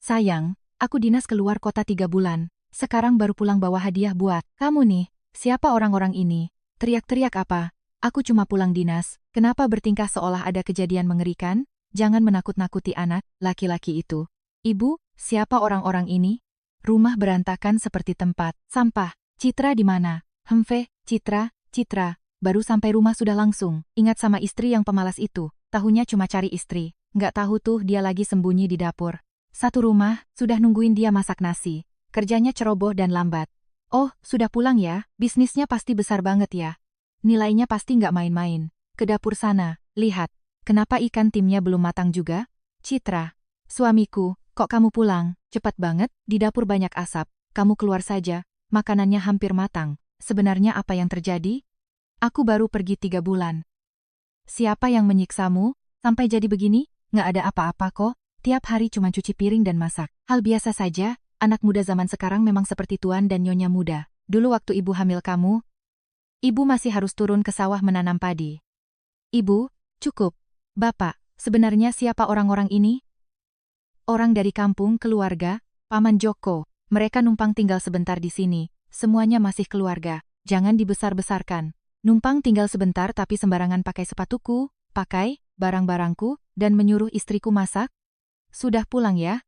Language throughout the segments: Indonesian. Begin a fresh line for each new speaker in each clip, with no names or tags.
Sayang, aku dinas keluar kota 3 bulan. Sekarang baru pulang bawa hadiah buat kamu nih. Siapa orang-orang ini? Teriak-teriak apa? Aku cuma pulang dinas. Kenapa bertingkah seolah ada kejadian mengerikan? Jangan menakut-nakuti anak, laki-laki itu. Ibu, siapa orang-orang ini? Rumah berantakan seperti tempat sampah. Citra di mana? Citra, baru sampai rumah sudah langsung. Ingat sama istri yang pemalas itu. Tahunya cuma cari istri. Nggak tahu tuh dia lagi sembunyi di dapur. Satu rumah, sudah nungguin dia masak nasi. Kerjanya ceroboh dan lambat. Oh, sudah pulang ya? Bisnisnya pasti besar banget ya. Nilainya pasti nggak main-main. Ke dapur sana, lihat. Kenapa ikan timnya belum matang juga? Citra, suamiku, kok kamu pulang? Cepat banget, di dapur banyak asap. Kamu keluar saja, makanannya hampir matang. Sebenarnya apa yang terjadi? Aku baru pergi 3 bulan. Siapa yang menyiksamu? Sampai jadi begini? Nggak ada apa-apa kok. Tiap hari cuma cuci piring dan masak. Hal biasa saja, anak muda zaman sekarang memang seperti tuan dan nyonya muda. Dulu waktu ibu hamil kamu, ibu masih harus turun ke sawah menanam padi. Ibu, cukup. Bapak, sebenarnya siapa orang-orang ini? Orang dari kampung keluarga, Paman Joko. Mereka numpang tinggal sebentar di sini. Semuanya masih keluarga. Jangan dibesar-besarkan. Numpang tinggal sebentar tapi sembarangan pakai sepatuku, pakai barang-barangku, dan menyuruh istriku masak. Sudah pulang ya?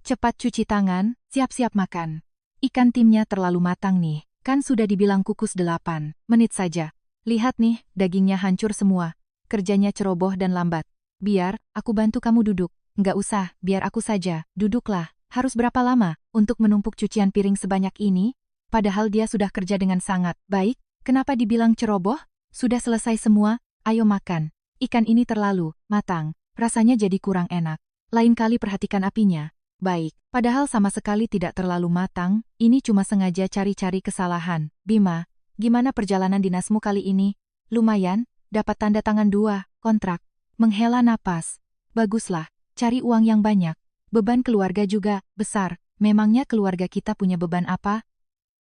Cepat cuci tangan, siap-siap makan. Ikan timnya terlalu matang nih. Kan sudah dibilang kukus 8 menit saja. Lihat nih, dagingnya hancur semua. Kerjanya ceroboh dan lambat. Biar, aku bantu kamu duduk. Nggak usah, biar aku saja. Duduklah. Harus berapa lama untuk menumpuk cucian piring sebanyak ini? Padahal dia sudah kerja dengan sangat baik. Kenapa dibilang ceroboh? Sudah selesai semua, ayo makan. Ikan ini terlalu matang. Rasanya jadi kurang enak. Lain kali perhatikan apinya. Baik, padahal sama sekali tidak terlalu matang, ini cuma sengaja cari-cari kesalahan. Bima, gimana perjalanan dinasmu kali ini? Lumayan, dapat tanda tangan 2 kontrak. Menghela napas. Baguslah, cari uang yang banyak. Beban keluarga juga besar. Memangnya keluarga kita punya beban apa?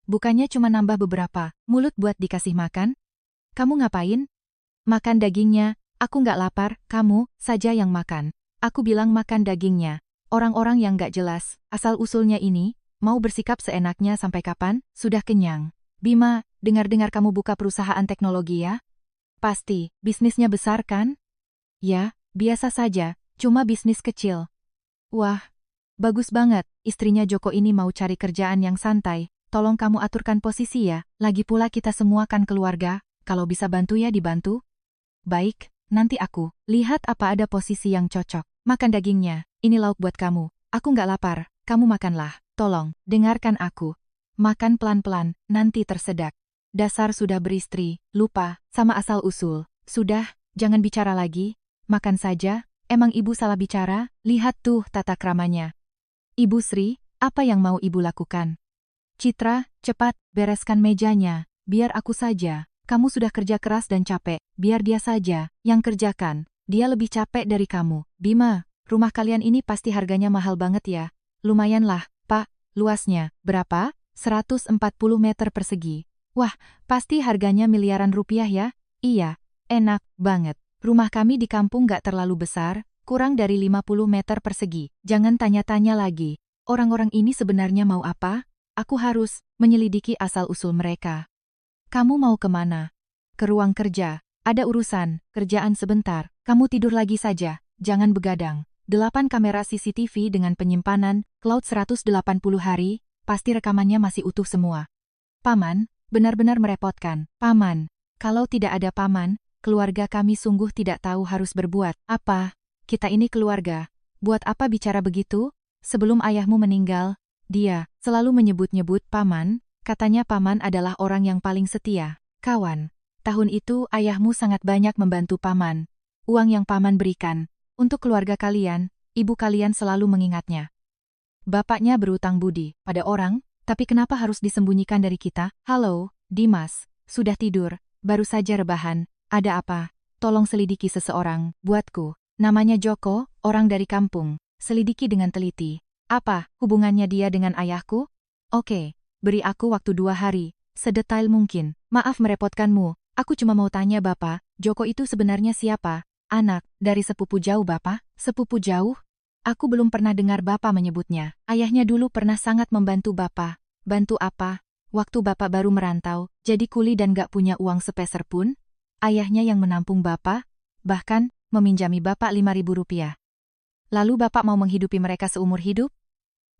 Bukannya cuma nambah beberapa mulut buat dikasih makan? Kamu ngapain? Makan dagingnya, aku nggak lapar, kamu saja yang makan. Aku bilang makan dagingnya. Orang-orang yang nggak jelas, asal-usulnya ini, mau bersikap seenaknya sampai kapan? Sudah kenyang. Bima, dengar-dengar kamu buka perusahaan teknologi ya? Pasti, bisnisnya besar kan? Ya, biasa saja, cuma bisnis kecil. Wah, bagus banget, istrinya Joko ini mau cari kerjaan yang santai. Tolong kamu aturkan posisi ya, lagi pula kita semua kan keluarga, kalau bisa bantu ya dibantu. Baik, nanti aku lihat apa ada posisi yang cocok. Makan dagingnya, ini lauk buat kamu. Aku nggak lapar, kamu makanlah. Tolong, dengarkan aku. Makan pelan-pelan, nanti tersedak. Dasar sudah beristri, lupa, sama asal-usul. Sudah, jangan bicara lagi. Makan saja, emang ibu salah bicara? Lihat tuh tata kramanya. Ibu Sri, apa yang mau ibu lakukan? Citra, cepat, bereskan mejanya. Biar aku saja. Kamu sudah kerja keras dan capek, biar dia saja yang kerjakan. Dia lebih capek dari kamu. Bima, rumah kalian ini pasti harganya mahal banget ya. Lumayanlah, Pak. Luasnya, berapa? 140 meter persegi. Wah, pasti harganya miliaran rupiah ya? Iya, enak banget. Rumah kami di kampung nggak terlalu besar, kurang dari 50 meter persegi. Jangan tanya-tanya lagi. Orang-orang ini sebenarnya mau apa? Aku harus menyelidiki asal-usul mereka. Kamu mau kemana? Ke ruang kerja. Ada urusan, kerjaan sebentar. Kamu tidur lagi saja, jangan begadang. 8 kamera CCTV dengan penyimpanan, cloud 180 hari, pasti rekamannya masih utuh semua. Paman, benar-benar merepotkan. Paman, kalau tidak ada paman, keluarga kami sungguh tidak tahu harus berbuat apa. Kita ini keluarga. Buat apa bicara begitu? Sebelum ayahmu meninggal, dia selalu menyebut-nyebut paman, katanya paman adalah orang yang paling setia. Kawan, tahun itu ayahmu sangat banyak membantu paman. Uang yang paman berikan, untuk keluarga kalian, ibu kalian selalu mengingatnya. Bapaknya berutang budi pada orang, tapi kenapa harus disembunyikan dari kita? Halo, Dimas, sudah tidur, baru saja rebahan, ada apa? Tolong selidiki seseorang, buatku. Namanya Joko, orang dari kampung, selidiki dengan teliti. Apa hubungannya dia dengan ayahku? Oke, beri aku waktu 2 hari, sedetail mungkin. Maaf merepotkanmu, aku cuma mau tanya Bapak, Joko itu sebenarnya siapa? Anak, dari sepupu jauh Bapak? Sepupu jauh? Aku belum pernah dengar Bapak menyebutnya. Ayahnya dulu pernah sangat membantu Bapak. Bantu apa? Waktu Bapak baru merantau, jadi kuli dan gak punya uang sepeser pun? Ayahnya yang menampung Bapak, bahkan meminjami Bapak 5.000 rupiah. Lalu Bapak mau menghidupi mereka seumur hidup?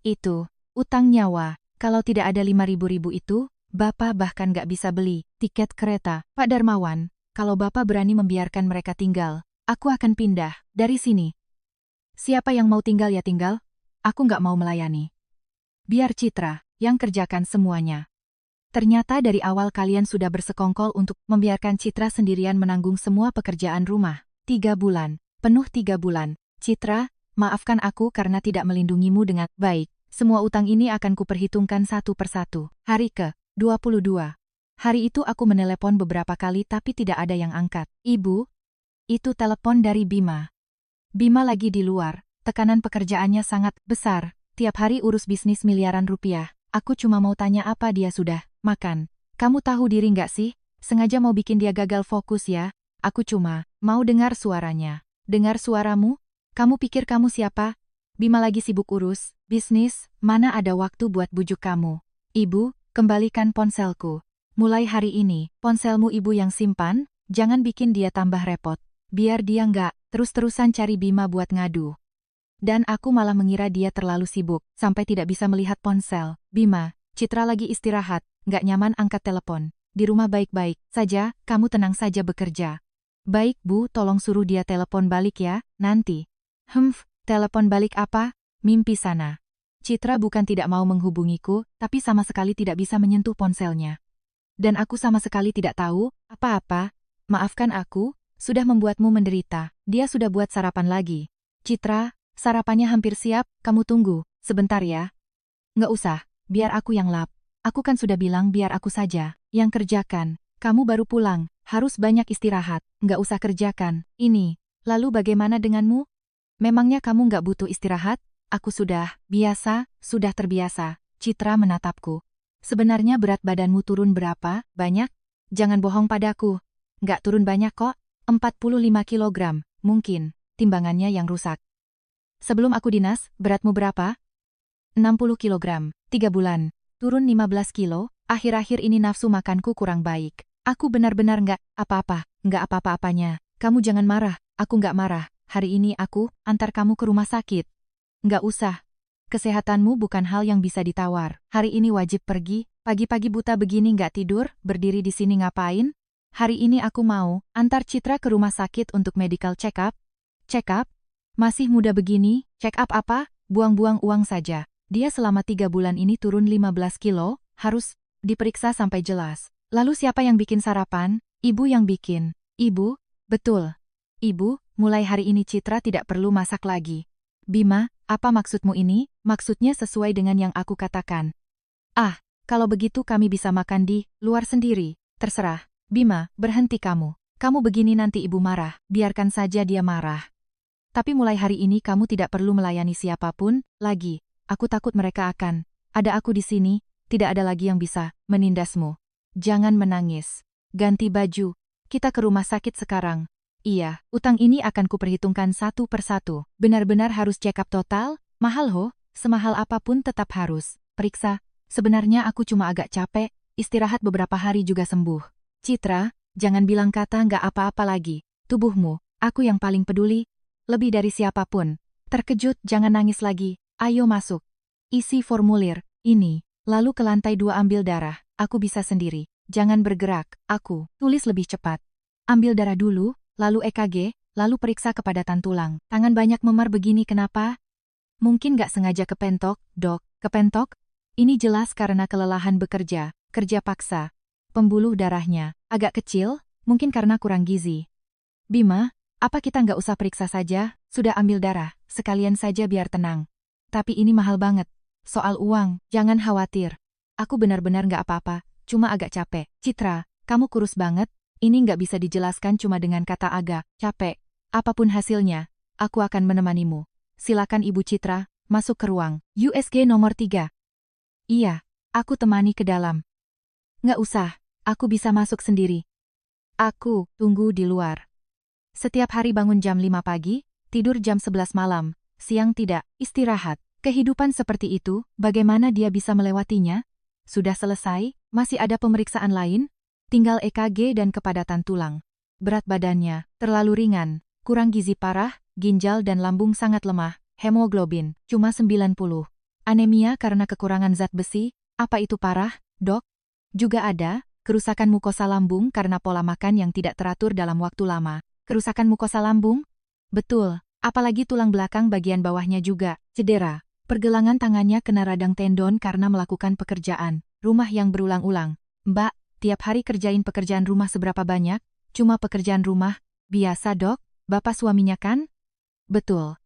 Itu utang nyawa. Kalau tidak ada 5.000 itu, Bapak bahkan gak bisa beli tiket kereta. Pak Darmawan, kalau Bapak berani membiarkan mereka tinggal, aku akan pindah dari sini. Siapa yang mau tinggal ya tinggal? Aku gak mau melayani. Biar Citra yang kerjakan semuanya. Ternyata dari awal kalian sudah bersekongkol untuk membiarkan Citra sendirian menanggung semua pekerjaan rumah. 3 bulan, penuh 3 bulan. Citra, maafkan aku karena tidak melindungimu dengan baik. Semua utang ini akan kuperhitungkan satu persatu. Hari ke-22. Hari itu aku menelepon beberapa kali tapi tidak ada yang angkat. Ibu, itu telepon dari Bima. Bima lagi di luar, tekanan pekerjaannya sangat besar. Tiap hari urus bisnis miliaran rupiah. Aku cuma mau tanya apa dia sudah makan. Kamu tahu diri nggak sih? Sengaja mau bikin dia gagal fokus ya. Aku cuma mau dengar suaranya. Dengar suaramu? Kamu pikir kamu siapa? Bima lagi sibuk urus bisnis, mana ada waktu buat bujuk kamu. Ibu, kembalikan ponselku. Mulai hari ini, ponselmu ibu yang simpan, jangan bikin dia tambah repot. Biar dia nggak terus-terusan cari Bima buat ngadu. Dan aku malah mengira dia terlalu sibuk, sampai tidak bisa melihat ponsel. Bima, Citra lagi istirahat, nggak nyaman angkat telepon. Di rumah baik-baik saja, kamu tenang saja bekerja. Baik Bu, tolong suruh dia telepon balik ya, nanti. Telepon balik apa? Mimpi sana. Citra bukan tidak mau menghubungiku, tapi sama sekali tidak bisa menyentuh ponselnya. Dan aku sama sekali tidak tahu apa-apa. Maafkan aku, sudah membuatmu menderita. Dia sudah buat sarapan lagi. Citra, sarapannya hampir siap, kamu tunggu, sebentar ya. Nggak usah, biar aku yang lap. Aku kan sudah bilang biar aku saja yang kerjakan. Kamu baru pulang, harus banyak istirahat, nggak usah kerjakan ini. Lalu bagaimana denganmu? Memangnya kamu nggak butuh istirahat? Aku sudah sudah terbiasa. Citra menatapku. Sebenarnya berat badanmu turun berapa? Banyak? Jangan bohong padaku. Nggak turun banyak kok, 45 kilogram, mungkin, timbangannya yang rusak. Sebelum aku dinas, beratmu berapa? 60 kilogram, 3 bulan. Turun 15 kilo, akhir-akhir ini nafsu makanku kurang baik. Aku benar-benar nggak apa-apa-apanya. Kamu jangan marah, aku nggak marah. Hari ini aku antar kamu ke rumah sakit. Nggak usah. Kesehatanmu bukan hal yang bisa ditawar. Hari ini wajib pergi, pagi-pagi buta begini nggak tidur, berdiri di sini ngapain? Hari ini aku mau antar Citra ke rumah sakit untuk medical check up. Check up? Masih muda begini, check up apa? Buang-buang uang saja. Dia selama 3 bulan ini turun 15 kilo, harus diperiksa sampai jelas. Lalu siapa yang bikin sarapan? Ibu yang bikin. Ibu? Betul. Ibu, mulai hari ini Citra tidak perlu masak lagi. Bima, apa maksudmu ini? Maksudnya sesuai dengan yang aku katakan. Ah, kalau begitu kami bisa makan di luar sendiri. Terserah. Bima, berhenti kamu. Kamu begini nanti ibu marah. Biarkan saja dia marah. Tapi mulai hari ini kamu tidak perlu melayani siapapun lagi. Aku takut mereka akan. Ada aku di sini, tidak ada lagi yang bisa menindasmu. Jangan menangis. Ganti baju. Kita ke rumah sakit sekarang. Iya, utang ini akan kuperhitungkan satu persatu. Benar-benar harus check up total? Mahal ho, semahal apapun tetap harus. Periksa, sebenarnya aku cuma agak capek, istirahat beberapa hari juga sembuh. Citra, jangan bilang kata nggak apa-apa lagi. Tubuhmu, aku yang paling peduli. Lebih dari siapapun. Terkejut, jangan nangis lagi. Ayo masuk. Isi formulir, ini. Lalu ke lantai 2 ambil darah. Aku bisa sendiri. Jangan bergerak, aku. Tulis lebih cepat. Ambil darah dulu. Lalu EKG, lalu periksa kepadatan tulang. Tangan banyak memar begini kenapa? Mungkin gak sengaja kepentok, dok. Kepentok? Ini jelas karena kelelahan bekerja, kerja paksa. Pembuluh darahnya agak kecil, mungkin karena kurang gizi. Bima, apa kita nggak usah periksa saja? Sudah ambil darah, sekalian saja biar tenang. Tapi ini mahal banget. Soal uang, jangan khawatir. Aku benar-benar nggak apa-apa, cuma agak capek. Citra, kamu kurus banget. Ini nggak bisa dijelaskan cuma dengan kata agak capek. Apapun hasilnya, aku akan menemanimu. Silakan Ibu Citra, masuk ke ruang USG nomor 3. Iya, aku temani ke dalam. Nggak usah, aku bisa masuk sendiri. Aku tunggu di luar. Setiap hari bangun jam 5 pagi, tidur jam 11 malam. siang tidak, istirahat. Kehidupan seperti itu, bagaimana dia bisa melewatinya? Sudah selesai, masih ada pemeriksaan lain? Tinggal EKG dan kepadatan tulang. Berat badannya, terlalu ringan, kurang gizi parah, ginjal dan lambung sangat lemah, hemoglobin, cuma 90. Anemia karena kekurangan zat besi, apa itu parah, dok? Juga ada, kerusakan mukosa lambung karena pola makan yang tidak teratur dalam waktu lama. Kerusakan mukosa lambung? Betul, apalagi tulang belakang bagian bawahnya juga, cedera. Pergelangan tangannya kena radang tendon karena melakukan pekerjaan rumah yang berulang-ulang. Mbak, tiap hari kerjain pekerjaan rumah seberapa banyak? Cuma pekerjaan rumah? Biasa dok, bapak suaminya kan? Betul.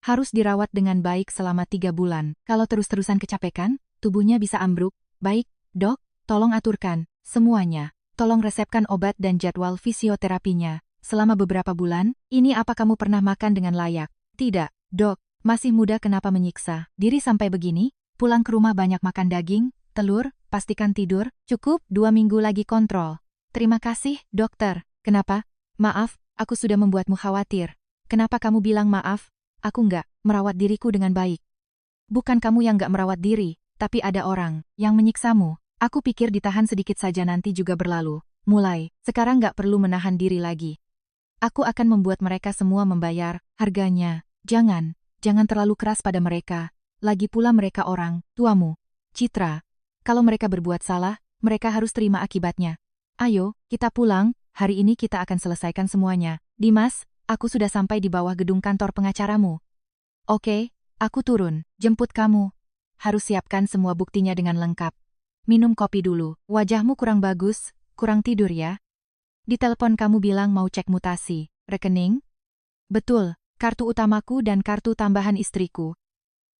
Harus dirawat dengan baik selama 3 bulan. Kalau terus-terusan kecapekan, tubuhnya bisa ambruk. Baik, dok, tolong aturkan semuanya. Tolong resepkan obat dan jadwal fisioterapinya. Selama beberapa bulan, ini apa kamu pernah makan dengan layak? Tidak, dok, masih muda kenapa menyiksa diri sampai begini? Pulang ke rumah banyak makan daging, telur, pastikan tidur, cukup 2 minggu lagi kontrol. Terima kasih, dokter. Kenapa? Maaf, aku sudah membuatmu khawatir. Kenapa kamu bilang maaf? Aku nggak merawat diriku dengan baik. Bukan kamu yang nggak merawat diri, tapi ada orang yang menyiksamu. Aku pikir ditahan sedikit saja nanti juga berlalu. Mulai, sekarang nggak perlu menahan diri lagi. Aku akan membuat mereka semua membayar harganya. Jangan terlalu keras pada mereka. Lagi pula mereka orang tuamu. Citra, kalau mereka berbuat salah, mereka harus terima akibatnya. Ayo, kita pulang, hari ini kita akan selesaikan semuanya. Dimas, aku sudah sampai di bawah gedung kantor pengacaramu. Oke, aku turun, jemput kamu. Harus siapkan semua buktinya dengan lengkap. Minum kopi dulu, wajahmu kurang bagus, kurang tidur ya. Di telepon kamu bilang mau cek mutasi, rekening? Betul, kartu utamaku dan kartu tambahan istriku.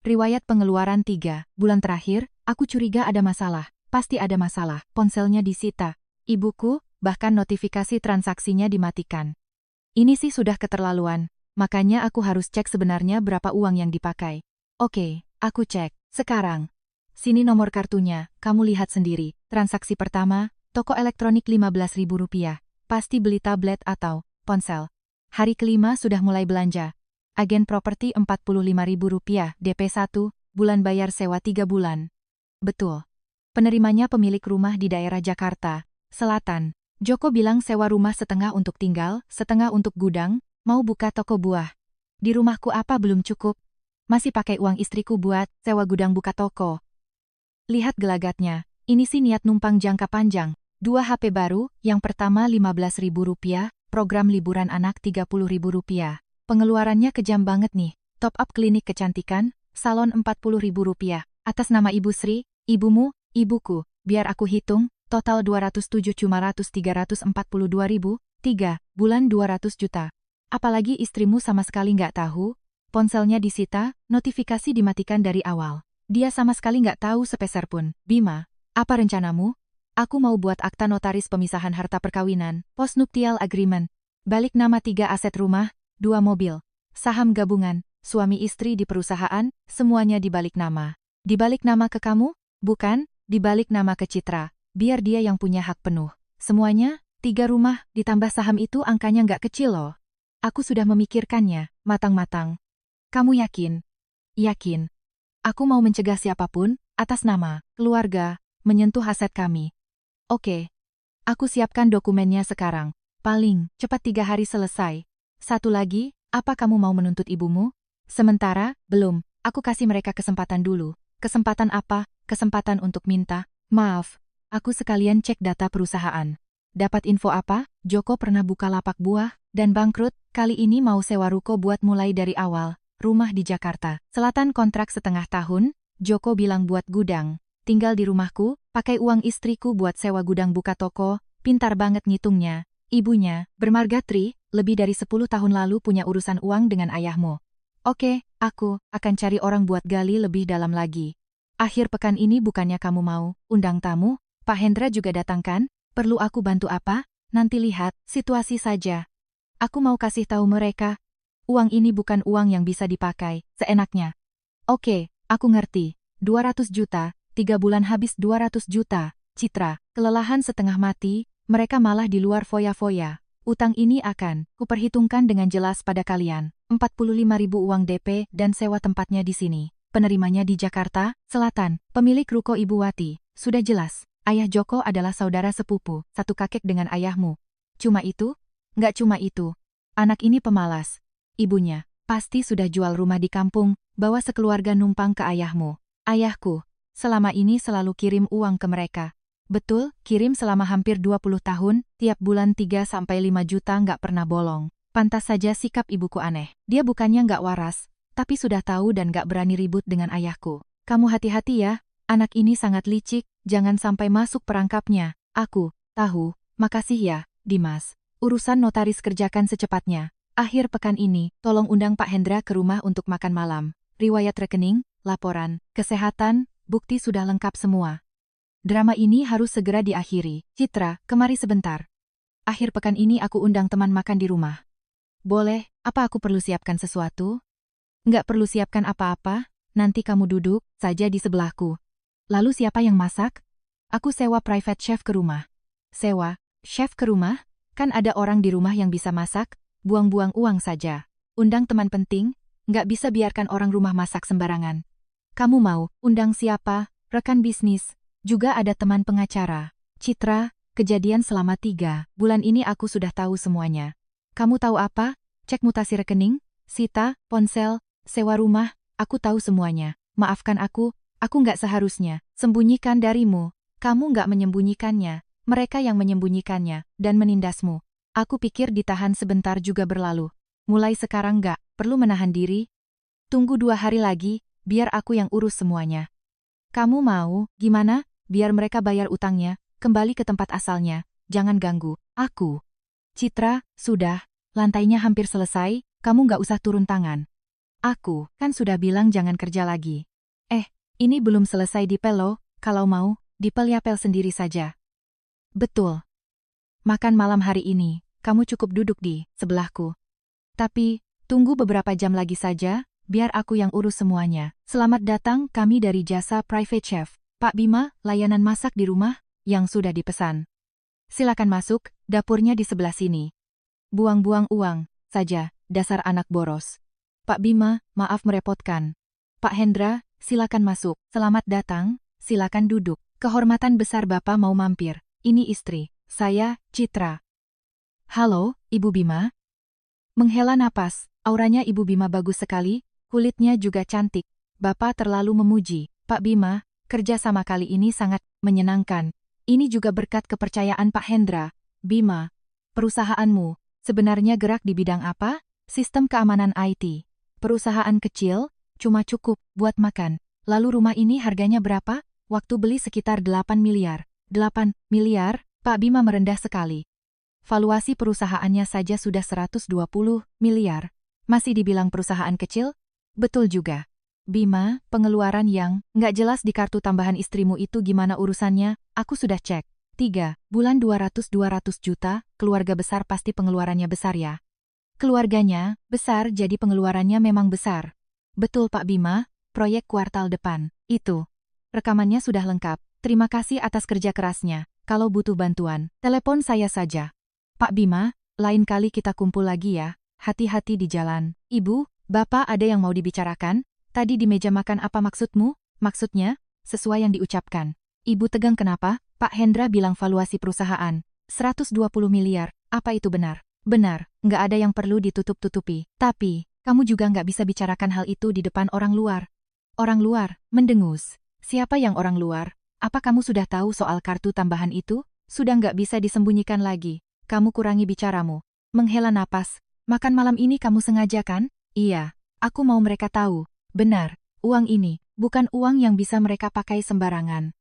Riwayat pengeluaran 3 bulan terakhir, aku curiga ada masalah, pasti ada masalah, ponselnya disita. Ibuku, bahkan notifikasi transaksinya dimatikan. Ini sih sudah keterlaluan, makanya aku harus cek sebenarnya berapa uang yang dipakai. Oke, aku cek. Sekarang. Sini nomor kartunya, kamu lihat sendiri. Transaksi pertama, toko elektronik Rp15.000. Pasti beli tablet atau ponsel. Hari kelima sudah mulai belanja. Agen properti Rp45.000, DP 1, bulan bayar sewa 3 bulan. Betul. Penerimanya pemilik rumah di daerah Jakarta Selatan. Joko bilang sewa rumah setengah untuk tinggal, setengah untuk gudang, mau buka toko buah. Di rumahku apa belum cukup? Masih pakai uang istriku buat sewa gudang buka toko. Lihat gelagatnya, ini sih niat numpang jangka panjang. 2 HP baru, yang pertama Rp15.000, program liburan anak Rp30.000. Pengeluarannya kejam banget nih, top up klinik kecantikan, salon Rp40.000. Atas nama Ibu Sri, ibumu, ibuku, biar aku hitung. Total 207 cuma 342.000, 3 bulan 200 juta. Apalagi istrimu sama sekali nggak tahu, ponselnya disita, notifikasi dimatikan dari awal. Dia sama sekali nggak tahu sepeser pun. Bima, apa rencanamu? Aku mau buat akta notaris pemisahan harta perkawinan, postnuptial agreement. Balik nama 3 aset rumah, 2 mobil, saham gabungan, suami istri di perusahaan, semuanya dibalik nama. Dibalik nama ke kamu? Bukan, dibalik nama ke Citra. Biar dia yang punya hak penuh. Semuanya, 3 rumah, ditambah saham itu angkanya nggak kecil loh. Aku sudah memikirkannya, matang-matang. Kamu yakin? Yakin. Aku mau mencegah siapapun, atas nama, keluarga, menyentuh aset kami. Oke. Aku siapkan dokumennya sekarang. Paling, cepat 3 hari selesai. Satu lagi, apa kamu mau menuntut ibumu? Sementara, belum. Aku kasih mereka kesempatan dulu. Kesempatan apa? Kesempatan untuk minta maaf. Aku sekalian cek data perusahaan. Dapat info apa? Joko pernah buka lapak buah dan bangkrut, kali ini mau sewa ruko buat mulai dari awal. Rumah di Jakarta Selatan kontrak setengah tahun, Joko bilang buat gudang. Tinggal di rumahku, pakai uang istriku buat sewa gudang buka toko, pintar banget ngitungnya. Ibunya, bermarga Tri, lebih dari 10 tahun lalu punya urusan uang dengan ayahmu. Oke, aku akan cari orang buat gali lebih dalam lagi. Akhir pekan ini bukannya kamu mau undang tamu? Pak Hendra juga datang kan? Perlu aku bantu apa? Nanti lihat, situasi saja. Aku mau kasih tahu mereka. Uang ini bukan uang yang bisa dipakai seenaknya. Oke, aku ngerti. 200 juta, 3 bulan habis 200 juta. Citra, kelelahan setengah mati, mereka malah di luar foya-foya. Utang ini akan kuperhitungkan dengan jelas pada kalian. 45.000 uang DP dan sewa tempatnya di sini. Penerimanya di Jakarta Selatan. Pemilik ruko Ibu Wati. Sudah jelas, ayah Joko adalah saudara sepupu, satu kakek dengan ayahmu. Cuma itu? Nggak cuma itu. Anak ini pemalas. Ibunya pasti sudah jual rumah di kampung, bawa sekeluarga numpang ke ayahmu. Ayahku selama ini selalu kirim uang ke mereka. Betul, kirim selama hampir 20 tahun, tiap bulan 3-5 juta nggak pernah bolong. Pantas saja sikap ibuku aneh. Dia bukannya nggak waras, tapi sudah tahu dan nggak berani ribut dengan ayahku. Kamu hati-hati ya, anak ini sangat licik, jangan sampai masuk perangkapnya. Aku tahu, makasih ya, Dimas. Urusan notaris kerjakan secepatnya. Akhir pekan ini, tolong undang Pak Hendra ke rumah untuk makan malam. Riwayat rekening, laporan, kesehatan, bukti sudah lengkap semua. Drama ini harus segera diakhiri. Citra, kemari sebentar. Akhir pekan ini aku undang teman makan di rumah. Boleh, apa aku perlu siapkan sesuatu? Nggak perlu siapkan apa-apa, nanti kamu duduk saja di sebelahku. Lalu siapa yang masak? Aku sewa private chef ke rumah. Sewa chef ke rumah? Kan ada orang di rumah yang bisa masak, buang-buang uang saja. Undang teman penting, nggak bisa biarkan orang rumah masak sembarangan. Kamu mau undang siapa? Rekan bisnis? Juga ada teman pengacara. Citra, kejadian selama 3 bulan ini aku sudah tahu semuanya. Kamu tahu apa? Cek mutasi rekening, sita, ponsel, sewa rumah, aku tahu semuanya. Maafkan aku nggak seharusnya sembunyikan darimu. Kamu nggak menyembunyikannya, mereka yang menyembunyikannya dan menindasmu. Aku pikir ditahan sebentar juga berlalu. Mulai sekarang nggak perlu menahan diri. Tunggu 2 hari lagi, biar aku yang urus semuanya. Kamu mau, gimana? Biar mereka bayar utangnya, kembali ke tempat asalnya, jangan ganggu aku. Citra, sudah, lantainya hampir selesai, kamu nggak usah turun tangan. Aku kan sudah bilang jangan kerja lagi. Ini belum selesai dipel loh, kalau mau, dipel ya pel sendiri saja. Betul. Makan malam hari ini, kamu cukup duduk di sebelahku. Tapi, tunggu beberapa jam lagi saja, biar aku yang urus semuanya. Selamat datang kami dari jasa private chef. Pak Bima, layanan masak di rumah, yang sudah dipesan. Silakan masuk, dapurnya di sebelah sini. Buang-buang uang saja, dasar anak boros. Pak Bima, maaf merepotkan. Pak Hendra, silakan masuk. Selamat datang, silakan duduk. Kehormatan besar Bapak mau mampir. Ini istri, saya, Citra. Halo, Ibu Bima. Menghela napas, auranya Ibu Bima bagus sekali, kulitnya juga cantik. Bapak terlalu memuji. Pak Bima, kerja sama kali ini sangat menyenangkan. Ini juga berkat kepercayaan Pak Hendra. Bima, perusahaanmu sebenarnya gerak di bidang apa? Sistem keamanan IT. Perusahaan kecil, cuma cukup buat makan. Lalu rumah ini harganya berapa? Waktu beli sekitar 8 miliar. 8 miliar? Pak Bima merendah sekali. Valuasi perusahaannya saja sudah 120 miliar. Masih dibilang perusahaan kecil? Betul juga. Bima, pengeluaran yang nggak jelas di kartu tambahan istrimu itu gimana urusannya? Aku sudah cek. 3 bulan 200 juta, keluarga besar pasti pengeluarannya besar ya. Keluarganya besar jadi pengeluarannya memang besar. Betul Pak Bima, proyek kuartal depan. Itu. Rekamannya sudah lengkap. Terima kasih atas kerja kerasnya. Kalau butuh bantuan, telepon saya saja. Pak Bima, lain kali kita kumpul lagi ya. Hati-hati di jalan. Ibu, Bapak ada yang mau dibicarakan? Tadi di meja makan apa maksudmu? Maksudnya, sesuai yang diucapkan. Ibu tegang kenapa? Pak Hendra bilang valuasi perusahaan 120 miliar. Apa itu benar? Benar, nggak ada yang perlu ditutup-tutupi. Tapi, kamu juga nggak bisa bicarakan hal itu di depan orang luar. Orang luar, mendengus. Siapa yang orang luar? Apa kamu sudah tahu soal kartu tambahan itu? Sudah nggak bisa disembunyikan lagi. Kamu kurangi bicaramu. Menghela napas. Makan malam ini kamu sengaja kan? Iya, aku mau mereka tahu. Benar, uang ini bukan uang yang bisa mereka pakai sembarangan.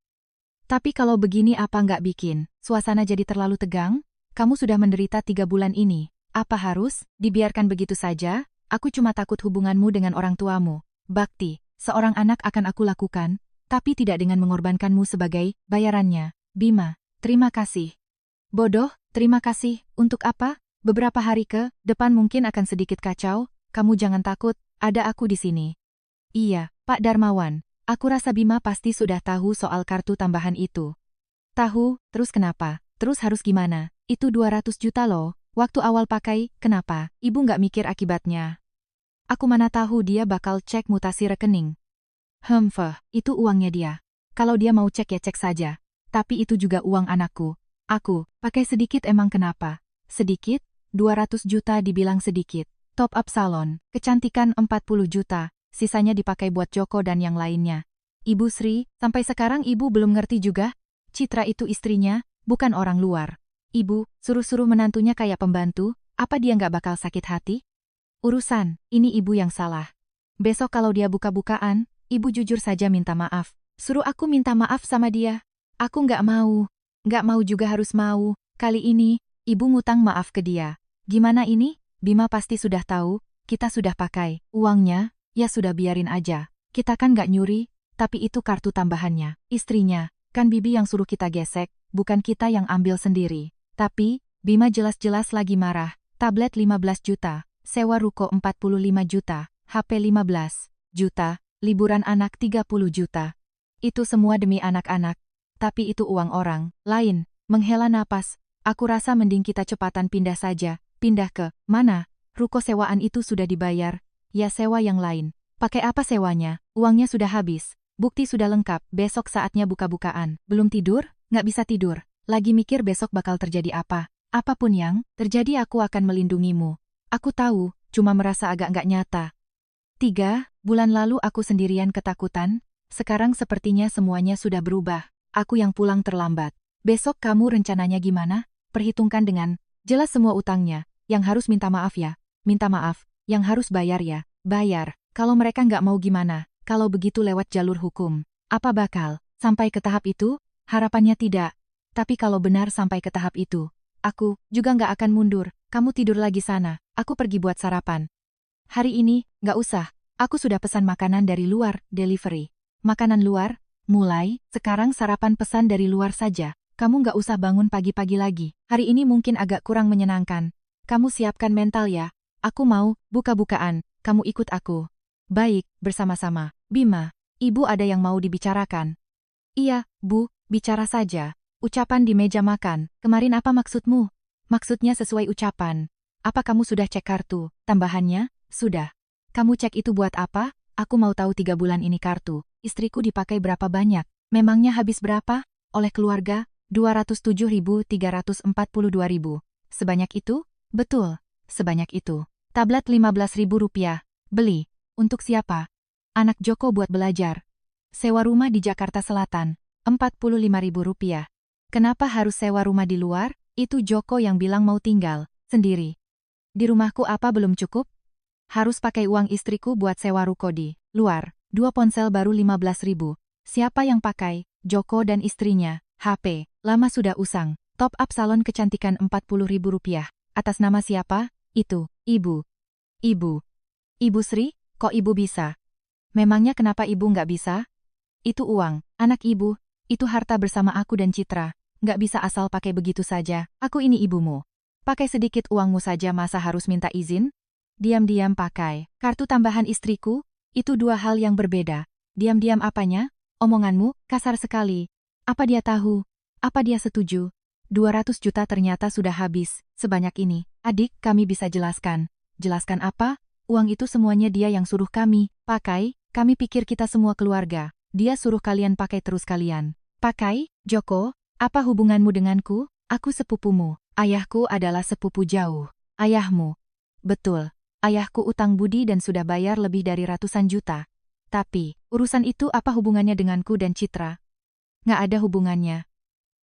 Tapi kalau begini apa nggak bikin suasana jadi terlalu tegang? Kamu sudah menderita 3 bulan ini. Apa harus dibiarkan begitu saja? Aku cuma takut hubunganmu dengan orang tuamu. Bakti, seorang anak akan aku lakukan, tapi tidak dengan mengorbankanmu sebagai bayarannya. Bima, terima kasih. Bodoh, terima kasih. Untuk apa? Beberapa hari ke depan mungkin akan sedikit kacau. Kamu jangan takut, ada aku di sini. Iya, Pak Darmawan. Aku rasa Bima pasti sudah tahu soal kartu tambahan itu. Tahu, terus kenapa? Terus harus gimana? Itu 200 juta loh. Waktu awal pakai, kenapa? Ibu nggak mikir akibatnya. Aku mana tahu dia bakal cek mutasi rekening. Itu uangnya dia. Kalau dia mau cek ya cek saja. Tapi itu juga uang anakku. Aku, pakai sedikit emang kenapa? Sedikit? 200 juta dibilang sedikit. Top up salon, kecantikan 40 juta. Sisanya dipakai buat Joko dan yang lainnya. Ibu Sri, sampai sekarang ibu belum ngerti juga? Citra itu istrinya, bukan orang luar. Ibu, suruh-suruh menantunya kayak pembantu, apa dia nggak bakal sakit hati? Urusan, ini ibu yang salah. Besok kalau dia buka-bukaan, ibu jujur saja minta maaf. Suruh aku minta maaf sama dia. Aku nggak mau. Nggak mau juga harus mau. Kali ini, ibu ngutang maaf ke dia. Gimana ini? Bima pasti sudah tahu, kita sudah pakai. Uangnya, ya sudah biarin aja. Kita kan nggak nyuri, tapi itu kartu tambahannya. Istrinya, kan Bibi yang suruh kita gesek, bukan kita yang ambil sendiri. Tapi, Bima jelas-jelas lagi marah. Tablet 15 juta, sewa ruko 45 juta, HP 15 juta, liburan anak 30 juta. Itu semua demi anak-anak. Tapi itu uang orang lain. Menghela napas, aku rasa mending kita cepatan pindah saja. Pindah ke mana? Ruko sewaan itu sudah dibayar. Ya sewa yang lain. Pakai apa sewanya? Uangnya sudah habis. Bukti sudah lengkap. Besok saatnya buka-bukaan. Belum tidur? Nggak bisa tidur. Lagi mikir besok bakal terjadi apa. Apapun yang terjadi aku akan melindungimu. Aku tahu, cuma merasa agak nggak nyata. 3 bulan lalu aku sendirian ketakutan. Sekarang sepertinya semuanya sudah berubah. Aku yang pulang terlambat. Besok kamu rencananya gimana? Perhitungkan dengan jelas semua utangnya. Yang harus minta maaf ya. Minta maaf. Yang harus bayar ya. Bayar. Kalau mereka nggak mau gimana? Kalau begitu lewat jalur hukum. Apa bakal sampai ke tahap itu? Harapannya tidak. Tapi kalau benar sampai ke tahap itu, aku juga nggak akan mundur. Kamu tidur lagi sana. Aku pergi buat sarapan. Hari ini, nggak usah. Aku sudah pesan makanan dari luar, delivery. Makanan luar? Mulai, sekarang sarapan pesan dari luar saja. Kamu nggak usah bangun pagi-pagi lagi. Hari ini mungkin agak kurang menyenangkan. Kamu siapkan mental ya. Aku mau, buka-bukaan. Kamu ikut aku. Baik, bersama-sama. Bima, ibu ada yang mau dibicarakan. Iya, Bu, bicara saja. Ucapan di meja makan. Kemarin apa maksudmu? Maksudnya sesuai ucapan. Apa kamu sudah cek kartu? Tambahannya? Sudah. Kamu cek itu buat apa? Aku mau tahu 3 bulan ini kartu. Istriku dipakai berapa banyak? Memangnya habis berapa? Oleh keluarga? 207.342.000. Sebanyak itu? Betul. Sebanyak itu. Tablet 15.000 rupiah. Beli. Untuk siapa? Anak Joko buat belajar. Sewa rumah di Jakarta Selatan. 45.000 rupiah. Kenapa harus sewa rumah di luar? Itu Joko yang bilang mau tinggal sendiri. Di rumahku apa belum cukup? Harus pakai uang istriku buat sewa ruko di luar. 2 ponsel baru 15.000. Siapa yang pakai? Joko dan istrinya. HP. Lama sudah usang. Top up salon kecantikan 40.000 rupiah. Atas nama siapa? Itu. Ibu. Ibu. Ibu Sri, kok ibu bisa? Memangnya kenapa ibu nggak bisa? Itu uang, anak ibu. Itu harta bersama aku dan Citra. Nggak bisa asal pakai begitu saja. Aku ini ibumu. Pakai sedikit uangmu saja masa harus minta izin? Diam-diam pakai. Kartu tambahan istriku? Itu 2 hal yang berbeda. Diam-diam apanya? Omonganmu, kasar sekali. Apa dia tahu? Apa dia setuju? 200 juta ternyata sudah habis. Sebanyak ini. Adik, kami bisa jelaskan. Jelaskan apa? Uang itu semuanya dia yang suruh kami pakai. Kami pikir kita semua keluarga. Dia suruh kalian pakai terus kalian. Pakai? Joko? Apa hubunganmu denganku? Aku sepupumu. Ayahku adalah sepupu jauh. Ayahmu. Betul. Ayahku utang budi dan sudah bayar lebih dari ratusan juta. Tapi, urusan itu apa hubungannya denganku dan Citra? Nggak ada hubungannya.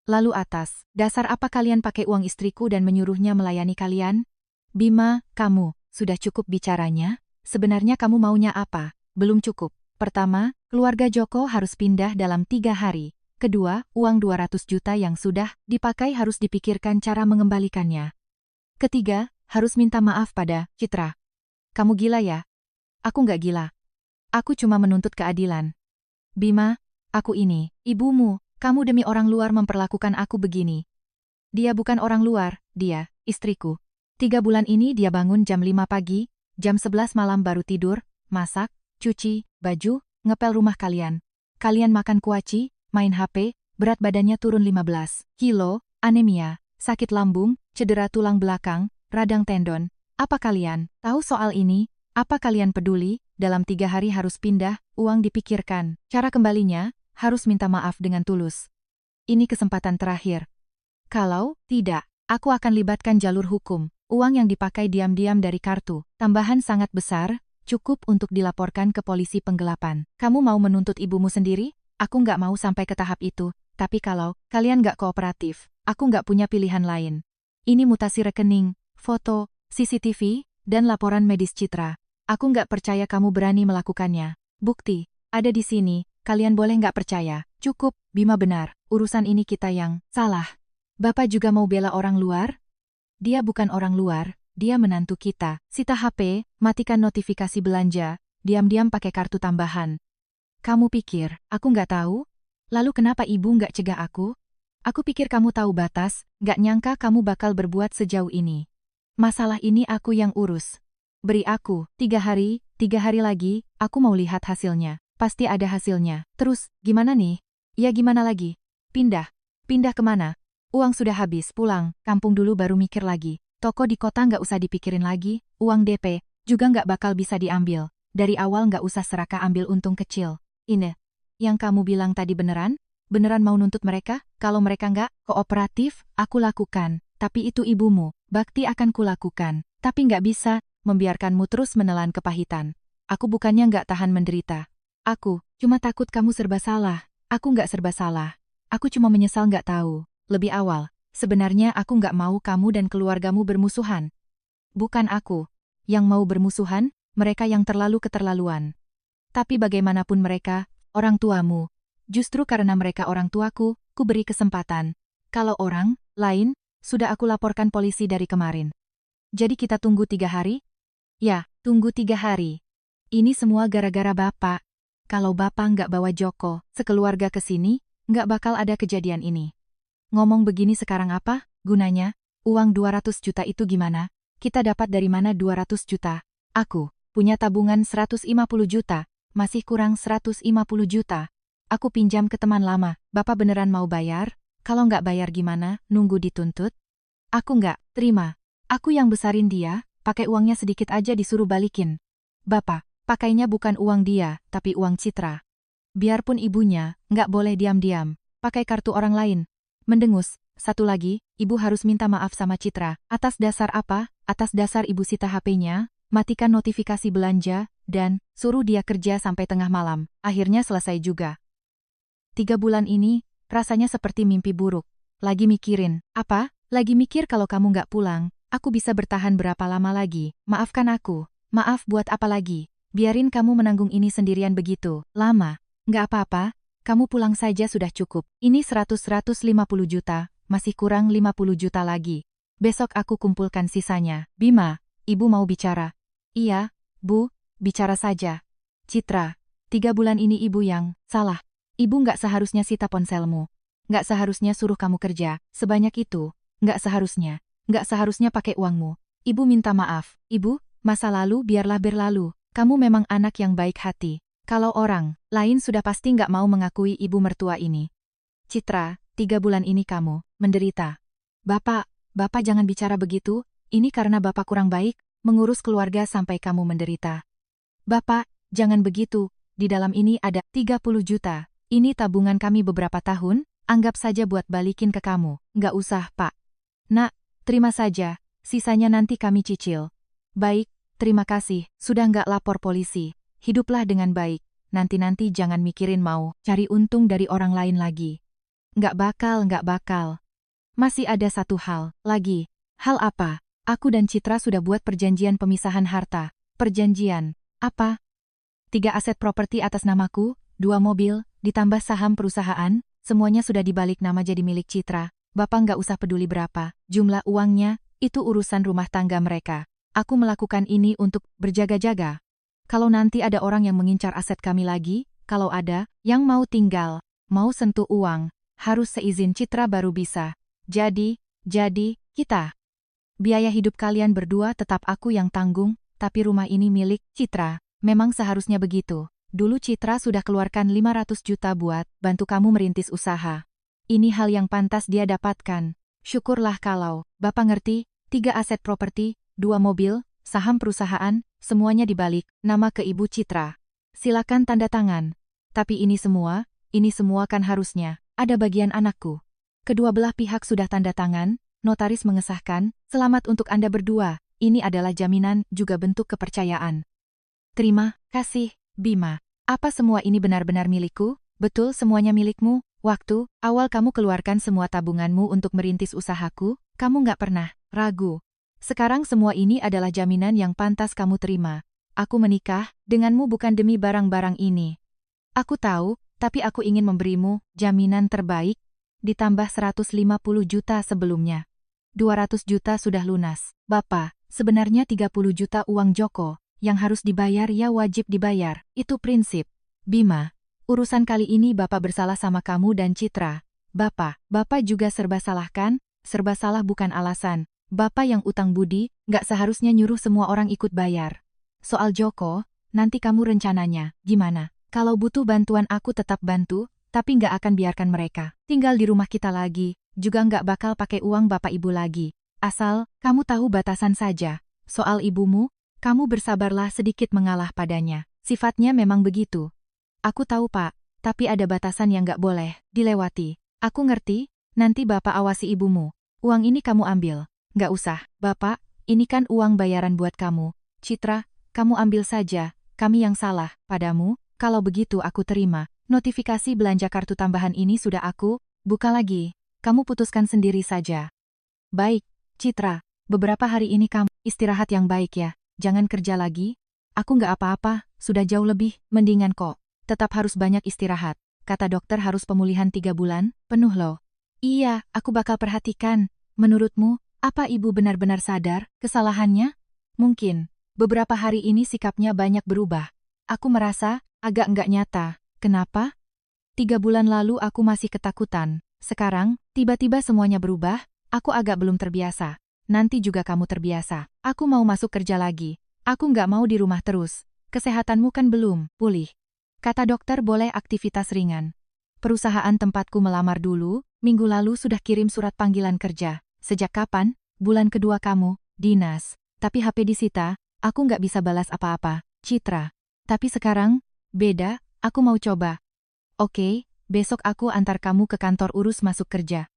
Lalu atas, dasar apa kalian pakai uang istriku dan menyuruhnya melayani kalian? Bima, kamu, sudah cukup bicaranya? Sebenarnya kamu maunya apa? Belum cukup. Pertama, keluarga Joko harus pindah dalam 3 hari. Kedua, uang 200 juta yang sudah dipakai harus dipikirkan cara mengembalikannya. Ketiga, harus minta maaf pada Citra. Kamu gila ya? Aku nggak gila. Aku cuma menuntut keadilan. Bima, aku ini, ibumu. Kamu demi orang luar memperlakukan aku begini. Dia bukan orang luar, dia, istriku. 3 bulan ini dia bangun jam 5 pagi, jam 11 malam baru tidur, masak, cuci, baju, ngepel rumah kalian. Kalian makan kuaci, main HP, berat badannya turun 15 kilo, anemia, sakit lambung, cedera tulang belakang, radang tendon. Apa kalian tahu soal ini? Apa kalian peduli? Dalam 3 hari harus pindah, uang dipikirkan. Cara kembalinya, harus minta maaf dengan tulus. Ini kesempatan terakhir. Kalau tidak, aku akan libatkan jalur hukum. Uang yang dipakai diam-diam dari kartu, tambahan sangat besar, cukup untuk dilaporkan ke polisi penggelapan. Kamu mau menuntut ibumu sendiri? Aku nggak mau sampai ke tahap itu, tapi kalau kalian nggak kooperatif, aku nggak punya pilihan lain. Ini mutasi rekening, foto, CCTV, dan laporan medis Citra. Aku nggak percaya kamu berani melakukannya. Bukti, ada di sini, kalian boleh nggak percaya. Cukup, Bima benar, urusan ini kita yang salah. Bapak juga mau bela orang luar? Dia bukan orang luar, dia menantu kita. Sita HP, matikan notifikasi belanja, diam-diam pakai kartu tambahan. Kamu pikir, aku nggak tahu? Lalu kenapa ibu nggak cegah aku? Aku pikir kamu tahu batas, nggak nyangka kamu bakal berbuat sejauh ini. Masalah ini aku yang urus. Beri aku 3 hari lagi, aku mau lihat hasilnya. Pasti ada hasilnya. Terus, gimana nih? Ya gimana lagi? Pindah kemana? Uang sudah habis, pulang, kampung dulu baru mikir lagi. Toko di kota nggak usah dipikirin lagi, uang DP juga nggak bakal bisa diambil. Dari awal nggak usah serakah ambil untung kecil. Ini, yang kamu bilang tadi beneran? Beneran mau nuntut mereka? Kalau mereka nggak kooperatif, aku lakukan. Tapi itu ibumu, bakti akan kulakukan. Tapi nggak bisa, membiarkanmu terus menelan kepahitan. Aku bukannya nggak tahan menderita. Aku cuma takut kamu serba salah. Aku nggak serba salah. Aku cuma menyesal nggak tahu. Lebih awal, sebenarnya aku nggak mau kamu dan keluargamu bermusuhan. Bukan aku yang mau bermusuhan, mereka yang terlalu keterlaluan. Tapi bagaimanapun mereka, orang tuamu. Justru karena mereka orang tuaku, ku beri kesempatan. Kalau orang lain, sudah aku laporkan polisi dari kemarin. Jadi kita tunggu 3 hari? Ya, tunggu 3 hari. Ini semua gara-gara Bapak. Kalau Bapak nggak bawa Joko, sekeluarga ke sini, nggak bakal ada kejadian ini. Ngomong begini sekarang apa? Gunanya? Uang 200 juta itu gimana? Kita dapat dari mana 200 juta? Aku punya tabungan 150 juta, masih kurang 150 juta. Aku pinjam ke teman lama, Bapak beneran mau bayar? Kalau nggak bayar gimana? Nunggu dituntut? Aku nggak terima. Aku yang besarin dia, pakai uangnya sedikit aja disuruh balikin. Bapak, pakainya bukan uang dia, tapi uang Citra. Biarpun ibunya, nggak boleh diam-diam, pakai kartu orang lain. Mendengus, satu lagi, ibu harus minta maaf sama Citra. Atas dasar apa? Atas dasar ibu sita HP-nya, matikan notifikasi belanja, dan suruh dia kerja sampai tengah malam. Akhirnya selesai juga. 3 bulan ini, rasanya seperti mimpi buruk. Lagi mikirin, apa? Lagi mikir kalau kamu nggak pulang, aku bisa bertahan berapa lama lagi? Maafkan aku. Maaf buat apa lagi? Biarin kamu menanggung ini sendirian begitu lama. Nggak apa-apa, kamu pulang saja sudah cukup. Ini 100-150 juta, masih kurang 50 juta lagi. Besok aku kumpulkan sisanya. Bima, ibu mau bicara. Iya, Bu, bicara saja. Citra, 3 bulan ini ibu yang salah. Ibu nggak seharusnya sita ponselmu. Nggak seharusnya suruh kamu kerja, sebanyak itu. Nggak seharusnya. Nggak seharusnya pakai uangmu. Ibu minta maaf. Ibu, masa lalu biarlah berlalu. Kamu memang anak yang baik hati. Kalau orang lain sudah pasti nggak mau mengakui ibu mertua ini. Citra, 3 bulan ini kamu menderita. Bapak jangan bicara begitu. Ini karena Bapak kurang baik, mengurus keluarga sampai kamu menderita. Bapak, jangan begitu. Di dalam ini ada 30 juta. Ini tabungan kami beberapa tahun, anggap saja buat balikin ke kamu. Nggak usah, Pak. Nak, terima saja, sisanya nanti kami cicil. Baik, terima kasih, sudah nggak lapor polisi. Hiduplah dengan baik, nanti-nanti jangan mikirin mau cari untung dari orang lain lagi. Nggak bakal. Masih ada satu hal lagi. Hal apa? Aku dan Citra sudah buat perjanjian pemisahan harta. Perjanjian apa? 3 aset properti atas namaku, 2 mobil, ditambah saham perusahaan, semuanya sudah dibalik nama jadi milik Citra. Bapak nggak usah peduli berapa jumlah uangnya, itu urusan rumah tangga mereka. Aku melakukan ini untuk berjaga-jaga. Kalau nanti ada orang yang mengincar aset kami lagi, kalau ada yang mau tinggal, mau sentuh uang, harus seizin Citra baru bisa. Jadi, kita. Biaya hidup kalian berdua tetap aku yang tanggung, tapi rumah ini milik Citra. Memang seharusnya begitu. Dulu Citra sudah keluarkan 500 juta buat bantu kamu merintis usaha. Ini hal yang pantas dia dapatkan. Syukurlah kalau Bapak ngerti, 3 aset properti, 2 mobil, saham perusahaan, semuanya dibalik nama ke Ibu Citra. Silakan tanda tangan. Tapi ini semua kan harusnya ada bagian anakku. Kedua belah pihak sudah tanda tangan, notaris mengesahkan, selamat untuk Anda berdua, ini adalah jaminan juga bentuk kepercayaan. Terima kasih, Bima. Apa semua ini benar-benar milikku? Betul semuanya milikmu? Waktu awal kamu keluarkan semua tabunganmu untuk merintis usahaku, kamu nggak pernah ragu. Sekarang semua ini adalah jaminan yang pantas kamu terima. Aku menikah denganmu bukan demi barang-barang ini. Aku tahu, tapi aku ingin memberimu jaminan terbaik, ditambah 150 juta sebelumnya. 200 juta sudah lunas. Bapak, sebenarnya 30 juta uang Joko, yang harus dibayar ya wajib dibayar, itu prinsip. Bima, urusan kali ini Bapak bersalah sama kamu dan Citra. Bapak juga serba salah kan? Serba salah bukan alasan. Bapak yang utang budi, nggak seharusnya nyuruh semua orang ikut bayar. Soal Joko, nanti kamu rencananya, gimana? Kalau butuh bantuan aku tetap bantu, tapi nggak akan biarkan mereka tinggal di rumah kita lagi, juga nggak bakal pakai uang Bapak Ibu lagi. Asal, kamu tahu batasan saja. Soal ibumu, kamu bersabarlah sedikit mengalah padanya. Sifatnya memang begitu. Aku tahu Pak, tapi ada batasan yang nggak boleh dilewati. Aku ngerti, nanti Bapak awasi ibumu. Uang ini kamu ambil. Nggak usah, Bapak, ini kan uang bayaran buat kamu. Citra, kamu ambil saja, kami yang salah. Padamu, kalau begitu aku terima. Notifikasi belanja kartu tambahan ini sudah aku buka lagi. Kamu putuskan sendiri saja. Baik, Citra, beberapa hari ini kamu istirahat yang baik ya. Jangan kerja lagi. Aku nggak apa-apa, sudah jauh lebih mendingan kok. Tetap harus banyak istirahat. Kata dokter harus pemulihan 3 bulan, penuh loh. Iya, aku bakal perhatikan. Menurutmu, apa ibu benar-benar sadar kesalahannya? Mungkin, beberapa hari ini sikapnya banyak berubah. Aku merasa agak nggak nyata. Kenapa? 3 bulan lalu aku masih ketakutan. Sekarang, tiba-tiba semuanya berubah, aku agak belum terbiasa. Nanti juga kamu terbiasa. Aku mau masuk kerja lagi. Aku nggak mau di rumah terus. Kesehatanmu kan belum pulih. Kata dokter boleh aktivitas ringan. Perusahaan tempatku melamar dulu, minggu lalu sudah kirim surat panggilan kerja. Sejak kapan? Bulan kedua kamu, dinas. Tapi HP disita, aku nggak bisa balas apa-apa, Citra. Tapi sekarang, beda, aku mau coba. Oke, besok aku antar kamu ke kantor urus masuk kerja.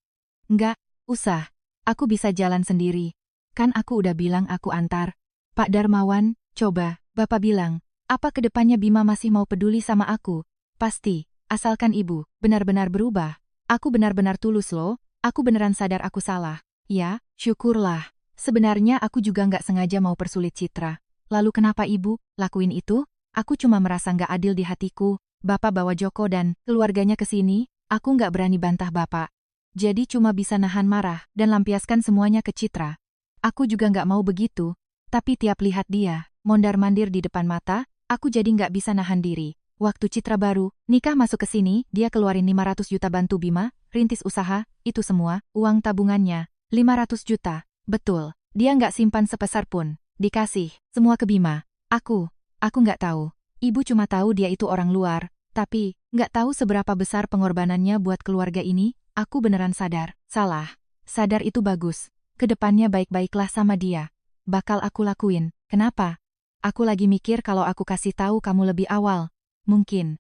Nggak usah, aku bisa jalan sendiri. Kan aku udah bilang aku antar. Pak Darmawan, coba, Bapak bilang, apa kedepannya Bima masih mau peduli sama aku? Pasti, asalkan ibu benar-benar berubah. Aku benar-benar tulus loh, aku beneran sadar aku salah. Ya, syukurlah. Sebenarnya aku juga nggak sengaja mau persulit Citra. Lalu kenapa ibu lakuin itu? Aku cuma merasa nggak adil di hatiku. Bapak bawa Joko dan keluarganya ke sini, aku nggak berani bantah Bapak. Jadi cuma bisa nahan marah dan lampiaskan semuanya ke Citra. Aku juga nggak mau begitu, tapi tiap lihat dia mondar-mandir di depan mata, aku jadi nggak bisa nahan diri. Waktu Citra baru nikah masuk ke sini, dia keluarin 500 juta bantu Bima, rintis usaha, itu semua, uang tabungannya, 500 juta. Betul, dia nggak simpan sepeser pun. Dikasih, semua ke Bima. Aku nggak tahu. Ibu cuma tahu dia itu orang luar, tapi nggak tahu seberapa besar pengorbanannya buat keluarga ini. Aku beneran sadar, salah. Sadar itu bagus. Kedepannya baik-baiklah sama dia. Bakal aku lakuin. Kenapa? Aku lagi mikir kalau aku kasih tahu kamu lebih awal. Mungkin.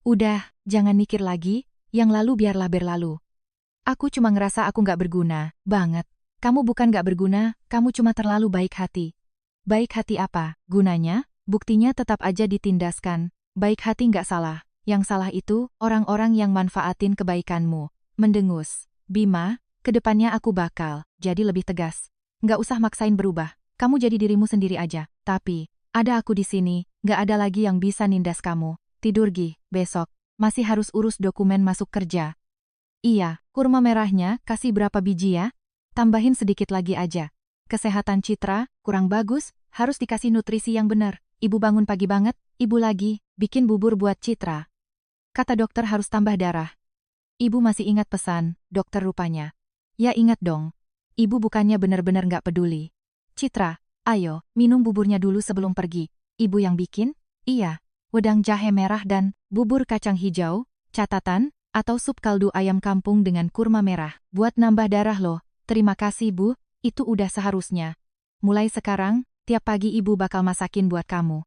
Udah, jangan mikir lagi, yang lalu biarlah berlalu. Aku cuma ngerasa aku nggak berguna, banget. Kamu bukan nggak berguna, kamu cuma terlalu baik hati. Baik hati apa? Gunanya? Buktinya tetap aja ditindaskan. Baik hati nggak salah. Yang salah itu, orang-orang yang manfaatin kebaikanmu. Mendengus. Bima, kedepannya aku bakal jadi lebih tegas. Nggak usah maksain berubah. Kamu jadi dirimu sendiri aja. Tapi, ada aku di sini, nggak ada lagi yang bisa nindas kamu. Tidur Gi, besok. Masih harus urus dokumen masuk kerja. Iya, kurma merahnya kasih berapa biji ya? Tambahin sedikit lagi aja. Kesehatan Citra, kurang bagus, harus dikasih nutrisi yang benar. Ibu bangun pagi banget, ibu lagi, bikin bubur buat Citra. Kata dokter harus tambah darah. Ibu masih ingat pesan, dokter rupanya. Ya ingat dong. Ibu bukannya benar-benar nggak peduli. Citra, ayo, minum buburnya dulu sebelum pergi. Ibu yang bikin? Iya. Wedang jahe merah dan bubur kacang hijau, catatan, atau sup kaldu ayam kampung dengan kurma merah. Buat nambah darah loh. Terima kasih Bu. Itu udah seharusnya. Mulai sekarang, tiap pagi ibu bakal masakin buat kamu.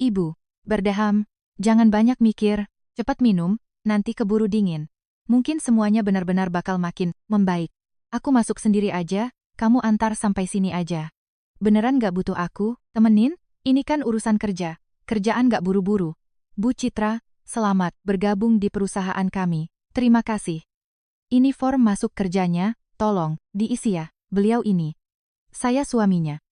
Ibu, berdeham, jangan banyak mikir, cepat minum, nanti keburu dingin. Mungkin semuanya benar-benar bakal makin membaik. Aku masuk sendiri aja, kamu antar sampai sini aja. Beneran gak butuh aku, temenin? Ini kan urusan kerja. Kerjaan gak buru-buru. Bu Citra, selamat bergabung di perusahaan kami. Terima kasih. Ini form masuk kerjanya, tolong, diisi ya. Beliau ini. Saya suaminya.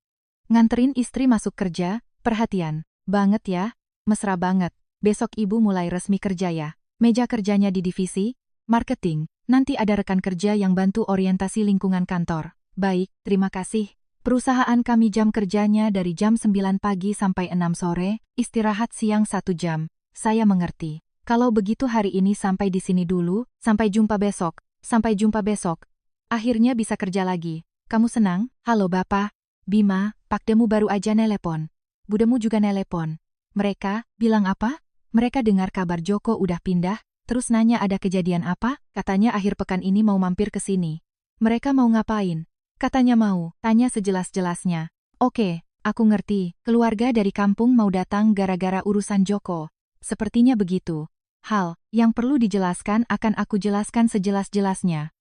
Nganterin istri masuk kerja, perhatian. Banget ya, mesra banget. Besok ibu mulai resmi kerja ya. Meja kerjanya di divisi marketing. Nanti ada rekan kerja yang bantu orientasi lingkungan kantor. Baik, terima kasih. Perusahaan kami jam kerjanya dari jam 9 pagi sampai 6 sore, istirahat siang 1 jam. Saya mengerti. Kalau begitu hari ini sampai di sini dulu, sampai jumpa besok. Sampai jumpa besok. Akhirnya bisa kerja lagi. Kamu senang? Halo Bapak. Bima, Pakdemu baru aja nelepon. Budemu juga nelepon. Mereka bilang apa? Mereka dengar kabar Joko udah pindah, terus nanya ada kejadian apa? Katanya akhir pekan ini mau mampir ke sini. Mereka mau ngapain? Katanya mau tanya sejelas-jelasnya. Oke, aku ngerti. Keluarga dari kampung mau datang gara-gara urusan Joko. Sepertinya begitu. Hal yang perlu dijelaskan akan aku jelaskan sejelas-jelasnya.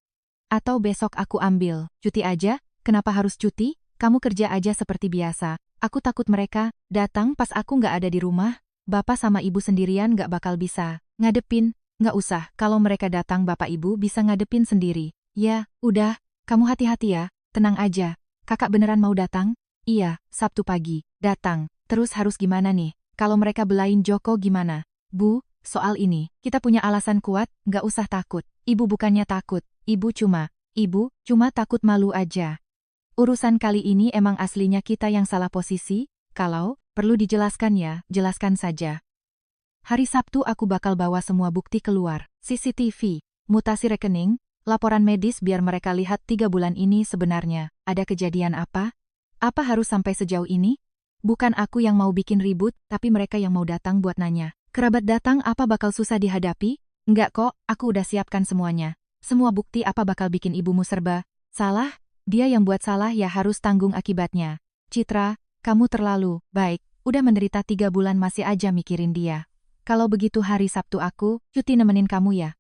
Atau besok aku ambil cuti aja? Kenapa harus cuti? Kamu kerja aja seperti biasa. Aku takut mereka datang pas aku nggak ada di rumah. Bapak sama ibu sendirian nggak bakal bisa ngadepin. Nggak usah, kalau mereka datang bapak ibu bisa ngadepin sendiri. Ya, udah, kamu hati-hati ya. Tenang aja, kakak beneran mau datang? Iya, Sabtu pagi, datang. Terus harus gimana nih? Kalau mereka belain Joko gimana? Bu, soal ini, kita punya alasan kuat, nggak usah takut. Ibu bukannya takut, ibu cuma takut malu aja. Urusan kali ini emang aslinya kita yang salah posisi, kalau perlu dijelaskan ya, jelaskan saja. Hari Sabtu aku bakal bawa semua bukti keluar, CCTV, mutasi rekening, laporan medis biar mereka lihat 3 bulan ini sebenarnya ada kejadian apa? Apa harus sampai sejauh ini? Bukan aku yang mau bikin ribut, tapi mereka yang mau datang buat nanya. Kerabat datang apa bakal susah dihadapi? Enggak kok, aku udah siapkan semuanya. Semua bukti apa bakal bikin ibumu serba salah? Dia yang buat salah ya harus tanggung akibatnya. Citra, kamu terlalu baik, udah menderita 3 bulan masih aja mikirin dia. Kalau begitu hari Sabtu aku cuti nemenin kamu ya?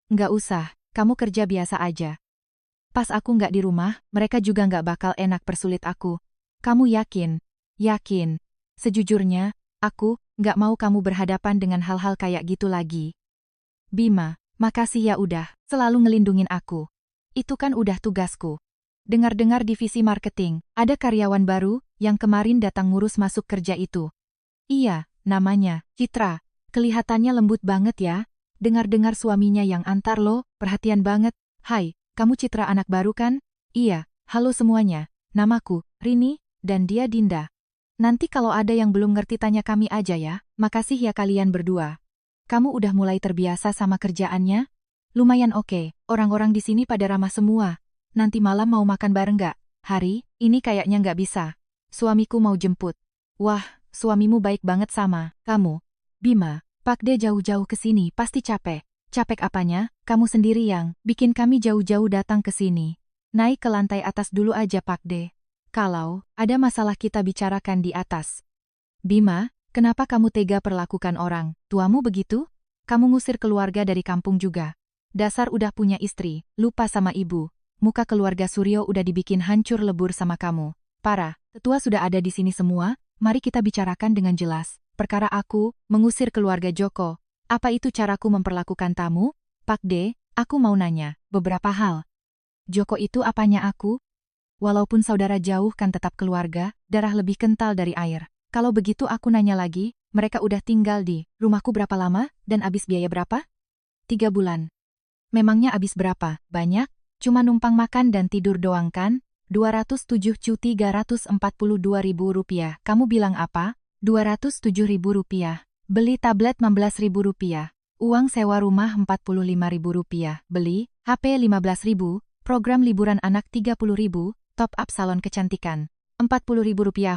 Enggak usah. Kamu kerja biasa aja. Pas aku nggak di rumah, mereka juga nggak bakal enak persulit aku. Kamu yakin? Yakin. Sejujurnya, aku nggak mau kamu berhadapan dengan hal-hal kayak gitu lagi. Bima, makasih ya udah, selalu ngelindungin aku. Itu kan udah tugasku. Dengar-dengar divisi marketing, ada karyawan baru yang kemarin datang ngurus masuk kerja itu. Iya, namanya Citra. Kelihatannya lembut banget ya. Dengar-dengar suaminya yang antar lo, perhatian banget. Hai, kamu Citra anak baru kan? Iya, halo semuanya. Namaku Rini, dan dia Dinda. Nanti kalau ada yang belum ngerti tanya kami aja ya. Makasih ya kalian berdua. Kamu udah mulai terbiasa sama kerjaannya? Lumayan oke, orang-orang di sini pada ramah semua. Nanti malam mau makan bareng nggak? Hari ini kayaknya nggak bisa. Suamiku mau jemput. Wah, suamimu baik banget sama kamu. Bima. Pakde jauh-jauh ke sini pasti capek. Capek apanya? Kamu sendiri yang bikin kami jauh-jauh datang ke sini. Naik ke lantai atas dulu aja Pakde. Kalau ada masalah kita bicarakan di atas. Bima, kenapa kamu tega perlakukan orang tuamu begitu? Kamu ngusir keluarga dari kampung juga. Dasar udah punya istri, lupa sama ibu. Muka keluarga Suryo udah dibikin hancur lebur sama kamu. Parah, tetua sudah ada di sini semua, mari kita bicarakan dengan jelas. Perkara aku mengusir keluarga Joko. Apa itu caraku memperlakukan tamu? Pakde, aku mau nanya beberapa hal. Joko itu apanya aku? Walaupun saudara jauh kan tetap keluarga, darah lebih kental dari air. Kalau begitu aku nanya lagi, mereka udah tinggal di rumahku berapa lama dan habis biaya berapa? 3 bulan. Memangnya habis berapa? Banyak? Cuma numpang makan dan tidur doang kan? 207.342.000 rupiah. Kamu bilang apa? 207.000 rupiah. Beli tablet 15.000 rupiah. Uang sewa rumah 45.000 rupiah. Beli HP 15.000. Program liburan anak 30.000. Top up salon kecantikan 40.000 rupiah.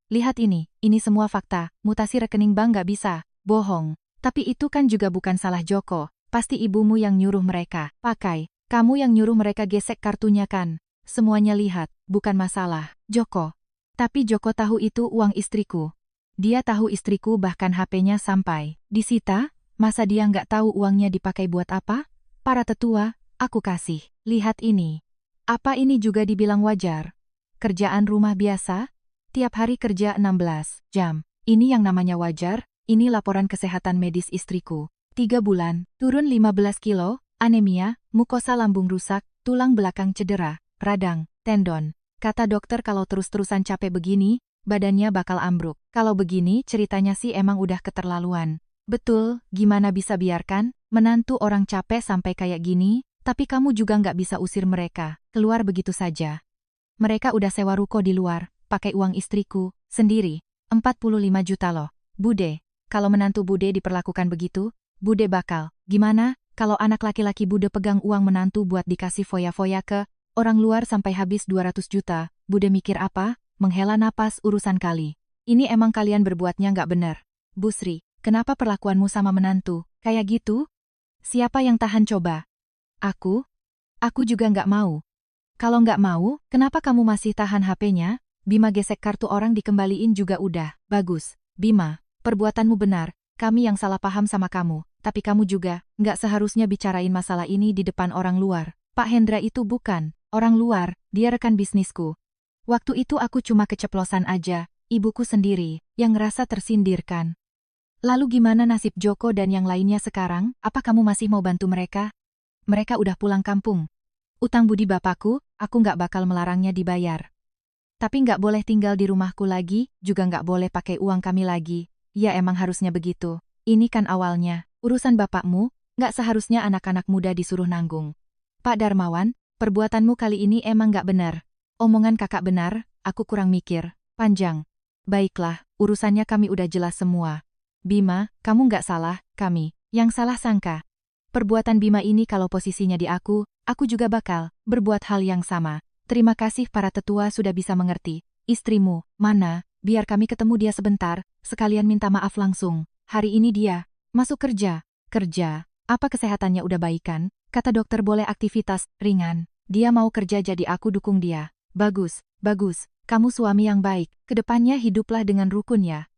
Lihat ini semua fakta. Mutasi rekening bank gak bisa bohong. Tapi itu kan juga bukan salah Joko. Pasti ibumu yang nyuruh mereka pakai. Kamu yang nyuruh mereka gesek kartunya kan? Semuanya lihat, bukan masalah, Joko. Tapi Joko tahu itu uang istriku. Dia tahu istriku bahkan HP-nya sampai disita. Masa dia nggak tahu uangnya dipakai buat apa? Para tetua, aku kasih. Lihat ini. Apa ini juga dibilang wajar? Kerjaan rumah biasa? Tiap hari kerja 16 jam. Ini yang namanya wajar? Ini laporan kesehatan medis istriku. 3 bulan, turun 15 kilo, anemia, mukosa lambung rusak, tulang belakang cedera, radang, tendon. Kata dokter kalau terus-terusan capek begini, badannya bakal ambruk. Kalau begini ceritanya sih emang udah keterlaluan. Betul, gimana bisa biarkan menantu orang capek sampai kayak gini, tapi kamu juga nggak bisa usir mereka keluar begitu saja. Mereka udah sewa ruko di luar, pakai uang istriku, sendiri. 45 juta loh. Bude, kalau menantu Bude diperlakukan begitu, Bude bakal, gimana? Kalau anak laki-laki Bude pegang uang menantu buat dikasih foya-foya ke orang luar sampai habis 200 juta, Bude mikir apa? Menghela napas urusan kali. Ini emang kalian berbuatnya nggak bener. Busri, kenapa perlakuanmu sama menantu kayak gitu? Siapa yang tahan coba? Aku? Aku juga nggak mau. Kalau nggak mau, kenapa kamu masih tahan HP-nya? Bima gesek kartu orang dikembaliin juga udah. Bagus, Bima, perbuatanmu benar. Kami yang salah paham sama kamu, tapi kamu juga nggak seharusnya bicarain masalah ini di depan orang luar. Pak Hendra itu bukan orang luar, dia rekan bisnisku. Waktu itu aku cuma keceplosan aja, ibuku sendiri yang ngerasa tersindirkan. Lalu gimana nasib Joko dan yang lainnya sekarang? Apa kamu masih mau bantu mereka? Mereka udah pulang kampung. Utang budi bapakku, aku nggak bakal melarangnya dibayar. Tapi nggak boleh tinggal di rumahku lagi, juga nggak boleh pakai uang kami lagi. Ya emang harusnya begitu. Ini kan awalnya, urusan bapakmu, nggak seharusnya anak-anak muda disuruh nanggung. Pak Darmawan, perbuatanmu kali ini emang nggak benar. Omongan kakak benar, aku kurang mikir. Panjang. Baiklah, urusannya kami udah jelas semua. Bima, kamu nggak salah, kami yang salah sangka. Perbuatan Bima ini kalau posisinya di aku juga bakal berbuat hal yang sama. Terima kasih para tetua sudah bisa mengerti. Istrimu, mana? Biar kami ketemu dia sebentar, sekalian minta maaf langsung. Hari ini dia masuk kerja. Kerja? Apa kesehatannya udah baikan? Kata dokter boleh aktivitas ringan. Dia mau kerja jadi aku dukung dia. Bagus, bagus. Kamu suami yang baik. Kedepannya hiduplah dengan rukun ya.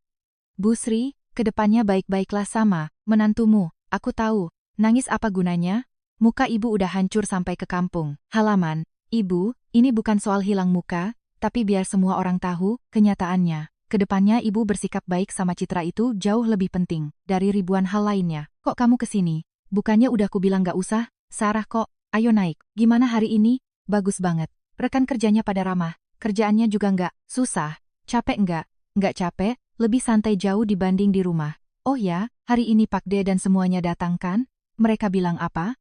Bu Sri, kedepannya baik-baiklah sama menantumu. Aku tahu. Nangis apa gunanya? Muka ibu udah hancur sampai ke kampung halaman. Ibu, ini bukan soal hilang muka, tapi biar semua orang tahu kenyataannya. Kedepannya ibu bersikap baik sama Citra itu jauh lebih penting dari ribuan hal lainnya. Kok kamu kesini? Bukannya udah ku bilang gak usah? Sarah kok, ayo naik. Gimana hari ini? Bagus banget. Rekan kerjanya pada ramah. Kerjaannya juga nggak susah. Capek nggak? Nggak capek, lebih santai jauh dibanding di rumah. Oh ya, hari ini Pak D dan semuanya datang kan? Mereka bilang apa?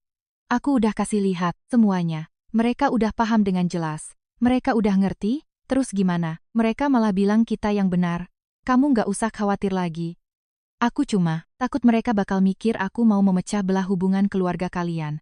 Aku udah kasih lihat semuanya. Mereka udah paham dengan jelas. Mereka udah ngerti, terus gimana? Mereka malah bilang kita yang benar. Kamu nggak usah khawatir lagi. Aku cuma takut mereka bakal mikir aku mau memecah belah hubungan keluarga kalian.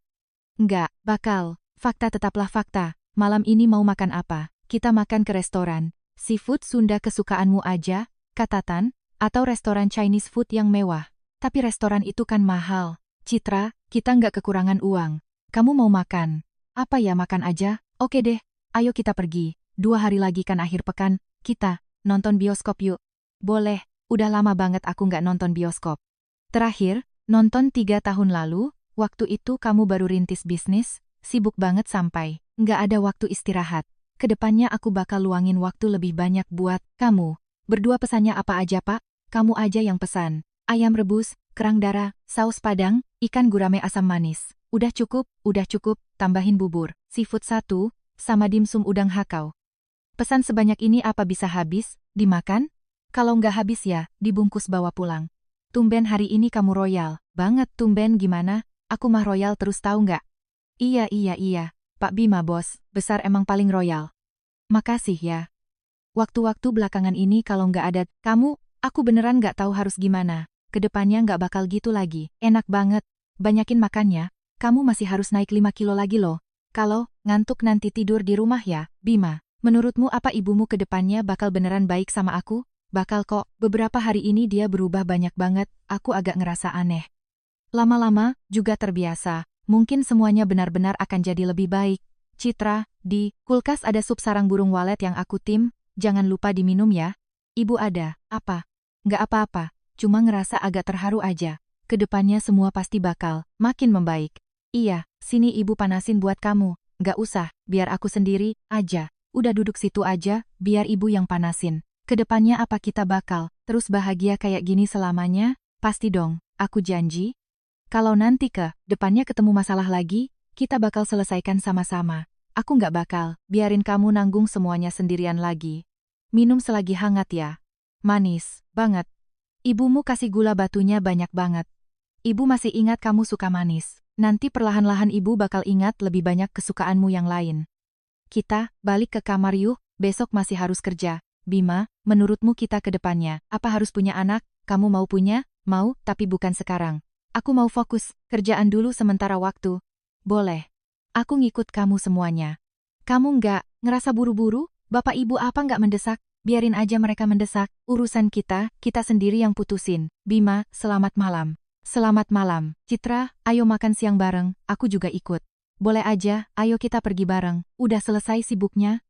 Nggak bakal. Fakta tetaplah fakta. Malam ini mau makan apa? Kita makan ke restoran. Seafood Sunda kesukaanmu aja, kata Tan, atau restoran Chinese food yang mewah. Tapi restoran itu kan mahal. Citra, kita nggak kekurangan uang. Kamu mau makan? Apa ya makan aja? Oke deh, ayo kita pergi. 2 hari lagi kan akhir pekan, kita nonton bioskop yuk. Boleh, udah lama banget aku nggak nonton bioskop. Terakhir, nonton 3 tahun lalu, waktu itu kamu baru rintis bisnis, sibuk banget sampai nggak ada waktu istirahat. Kedepannya aku bakal luangin waktu lebih banyak buat kamu. Berdua pesannya apa aja Pak? Kamu aja yang pesan. Ayam rebus, kerang darah, saus padang, ikan gurame asam manis. Udah cukup, tambahin bubur, seafood 1, sama dimsum udang hakau. Pesan sebanyak ini apa bisa habis, dimakan? Kalau nggak habis ya, dibungkus bawa pulang. Tumben hari ini kamu royal, banget tumben gimana, aku mah royal terus tahu nggak? Iya, Pak Bima bos, besar emang paling royal. Makasih ya. Waktu-waktu belakangan ini kalau nggak ada kamu, aku beneran nggak tahu harus gimana. Kedepannya nggak bakal gitu lagi, enak banget. Banyakin makannya. Kamu masih harus naik 5 kilo lagi loh. Kalau ngantuk nanti tidur di rumah ya, Bima. Menurutmu apa ibumu ke depannya bakal beneran baik sama aku? Bakal kok, beberapa hari ini dia berubah banyak banget, aku agak ngerasa aneh. Lama-lama, juga terbiasa, mungkin semuanya benar-benar akan jadi lebih baik. Citra, di kulkas ada sup sarang burung walet yang aku tim, jangan lupa diminum ya. Ibu ada, apa? Nggak apa-apa, cuma ngerasa agak terharu aja. Kedepannya semua pasti bakal makin membaik. Iya, sini ibu panasin buat kamu. Nggak usah, biar aku sendiri aja. Udah duduk situ aja, biar ibu yang panasin. Kedepannya apa kita bakal terus bahagia kayak gini selamanya? Pasti dong, aku janji. Kalau nanti ke depannya ketemu masalah lagi, kita bakal selesaikan sama-sama. Aku nggak bakal biarin kamu nanggung semuanya sendirian lagi. Minum selagi hangat ya. Manis banget. Ibumu kasih gula batunya banyak banget. Ibu masih ingat kamu suka manis. Nanti perlahan-lahan ibu bakal ingat lebih banyak kesukaanmu yang lain. Kita balik ke kamar yuk, besok masih harus kerja. Bima, menurutmu kita ke depannya, apa harus punya anak? Kamu mau punya? Mau, tapi bukan sekarang. Aku mau fokus, kerjaan dulu sementara waktu. Boleh. Aku ngikut kamu semuanya. Kamu nggak ngerasa buru-buru? Bapak ibu apa nggak mendesak? Biarin aja mereka mendesak. Urusan kita sendiri yang putusin. Bima, selamat malam. Selamat malam. Citra, ayo makan siang bareng, aku juga ikut. Boleh aja, ayo kita pergi bareng. Udah selesai sibuknya?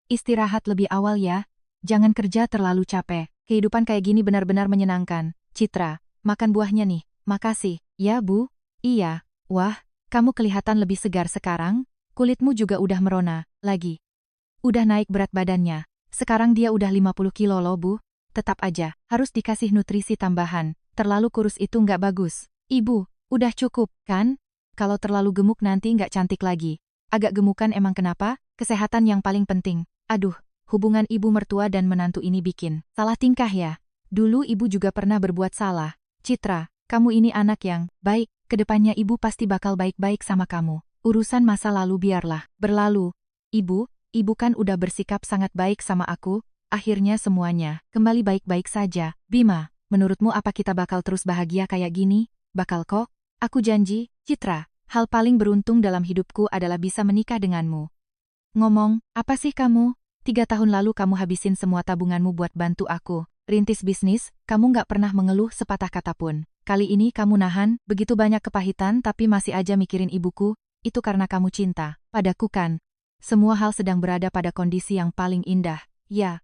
Istirahat lebih awal ya. Jangan kerja terlalu capek. Kehidupan kayak gini benar-benar menyenangkan. Citra, makan buahnya nih. Makasih. Ya Bu? Iya. Wah, kamu kelihatan lebih segar sekarang. Kulitmu juga udah merona, lagi. Udah naik berat badannya. Sekarang dia udah 50 kilo loh Bu. Tetap aja, harus dikasih nutrisi tambahan. Terlalu kurus itu nggak bagus. Ibu, udah cukup, kan? Kalau terlalu gemuk nanti nggak cantik lagi. Agak gemukan emang kenapa? Kesehatan yang paling penting. Aduh, hubungan ibu mertua dan menantu ini bikin salah tingkah ya. Dulu ibu juga pernah berbuat salah. Citra, kamu ini anak yang baik. Kedepannya ibu pasti bakal baik-baik sama kamu. Urusan masa lalu biarlah berlalu. Ibu kan udah bersikap sangat baik sama aku. Akhirnya semuanya kembali baik-baik saja. Bima, menurutmu apa kita bakal terus bahagia kayak gini? Bakal kok? Aku janji, Citra, hal paling beruntung dalam hidupku adalah bisa menikah denganmu. Ngomong, apa sih kamu? 3 tahun lalu kamu habisin semua tabunganmu buat bantu aku. Rintis bisnis, kamu nggak pernah mengeluh sepatah kata pun. Kali ini kamu nahan, begitu banyak kepahitan tapi masih aja mikirin ibuku, itu karena kamu cinta padaku kan? Semua hal sedang berada pada kondisi yang paling indah. Ya,